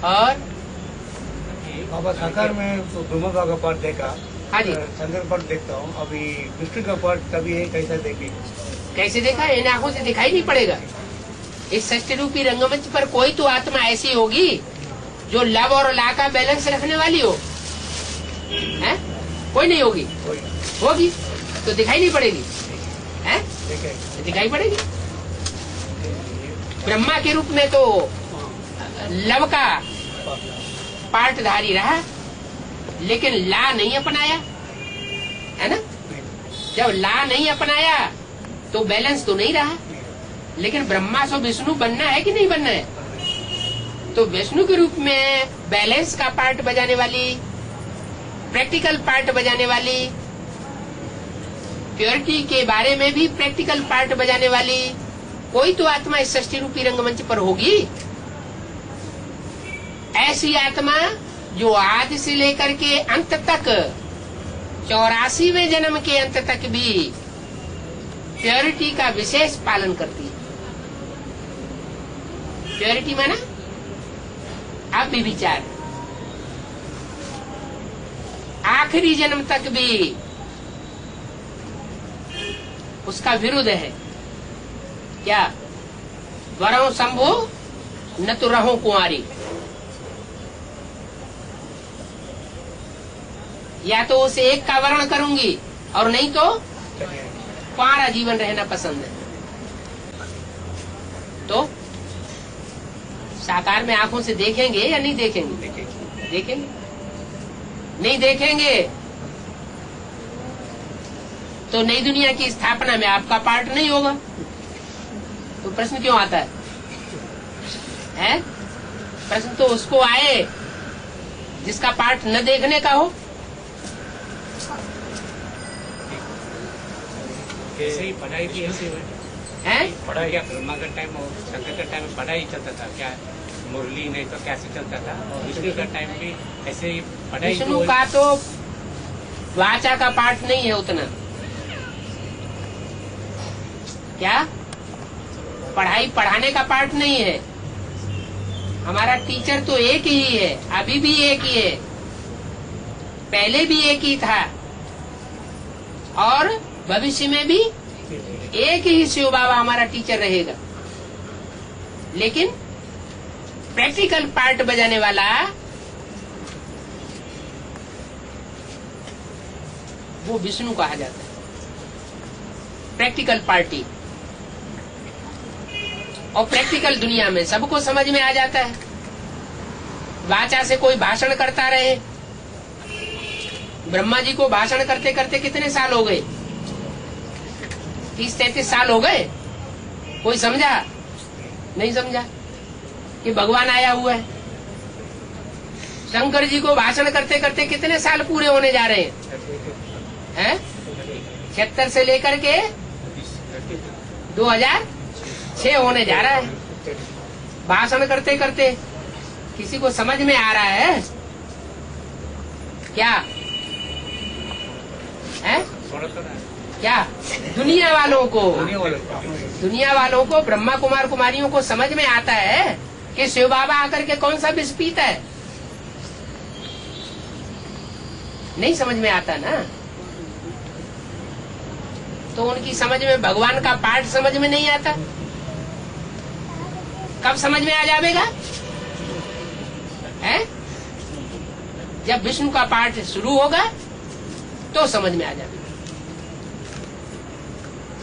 और बाबा साकार में तो ब्रह्मा बाबा का पाठ देखा। हाँ जी, शंकर पाठ देखता हूँ। अभी विष्णु का पाठ कभी है, कैसा देखे? कैसे देखा? इन आंखों से दिखाई नहीं पड़ेगा। इस षष्ठी रूपी रंगमंच पर कोई तो आत्मा ऐसी होगी जो लव और ला का बैलेंस रखने वाली हो, है? कोई नहीं होगी? होगी तो दिखाई नहीं पड़ेगी, है? दिखाई पड़ेगी। ब्रह्मा के रूप में तो लव का पार्टधारी रहा, लेकिन ला नहीं अपनाया, है ना? जब ला नहीं अपनाया तो बैलेंस तो नहीं रहा। लेकिन ब्रह्मा से विष्णु बनना है कि नहीं बनना है? तो विष्णु के रूप में बैलेंस का पार्ट बजाने वाली, प्रैक्टिकल पार्ट बजाने वाली, प्योरिटी के बारे में भी प्रैक्टिकल पार्ट बजाने वाली कोई तो आत्मा इस षष्ठी रूपी रंगमंच पर होगी। ऐसी आत्मा जो आज से लेकर के अंत तक 84वें जन्म के अंत तक भी प्योरिटी का विशेष पालन करती है। प्योरिटी माना अव्यभिचार। आखिरी जन्म तक भी उसका विरुद्ध है। क्या? वरों शंभु न तो रहो कुंवारी। या तो उसे एक का वर्ण करूंगी और नहीं तो कुंवारा जीवन रहना पसंद है। तो साकार में आंखों से देखेंगे या नहीं देखेंगे? देखेंगे। नहीं देखेंगे तो नई दुनिया की स्थापना में आपका पार्ट नहीं होगा। तो प्रश्न क्यों आता है? प्रश्न तो उसको आए जिसका पार्ट न देखने का हो। ऐसे पढ़ाई भी ऐसे है? पढ़ाई या ब्रह्मा का टाइम और शंकर का टाइम में पढ़ाई चलता था क्या? मुरली नहीं तो कैसे चलता था? विष्णु का टाइम भी ऐसे ही पढ़ाई। विष्णु का तो वाचा का पार्ट नहीं है उतना। क्या? पढ़ाई पढ़ाने का पार्ट नहीं है। हमारा टीचर तो एक ही है, अभी भी एक ही है, पहले भी एक ही था और भविष्य में भी एक ही शिव बाबा हमारा टीचर रहेगा। लेकिन प्रैक्टिकल पार्ट बजाने वाला वो विष्णु कहा जाता है। Practical party. और प्रैक्टिकल दुनिया में सबको समझ में आ जाता है। वाचा से कोई भाषण करता रहे। ब्रह्मा जी को भाषण करते करते कितने साल हो गए? 30-33 साल हो गए। कोई समझा? नहीं समझा कि भगवान आया हुआ है। शंकर जी को भाषण करते करते कितने साल पूरे होने जा रहे हैं? 76 से लेकर के 2006 होने जा रहा है। भाषण करते करते किसी को समझ में आ रहा है क्या? है क्या? दुनिया वालों को ब्रह्मा कुमार कुमारियों को समझ में आता है कि शिव बाबा आकर के कौन सा विष पीता है? नहीं समझ में आता ना। तो उनकी समझ में भगवान का पाठ समझ में नहीं आता। कब समझ में आ जाएगा? है? जब विष्णु का पाठ शुरू होगा तो समझ में आ जाएगा।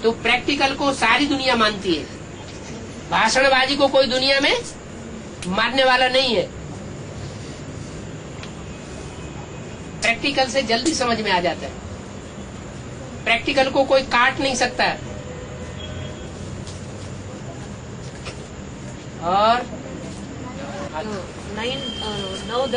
तो प्रैक्टिकल को सारी दुनिया मानती है। भाषणबाजी को कोई दुनिया में मानने वाला नहीं है। प्रैक्टिकल से जल्दी समझ में आ जाता है। प्रैक्टिकल को कोई काट नहीं सकता। और 9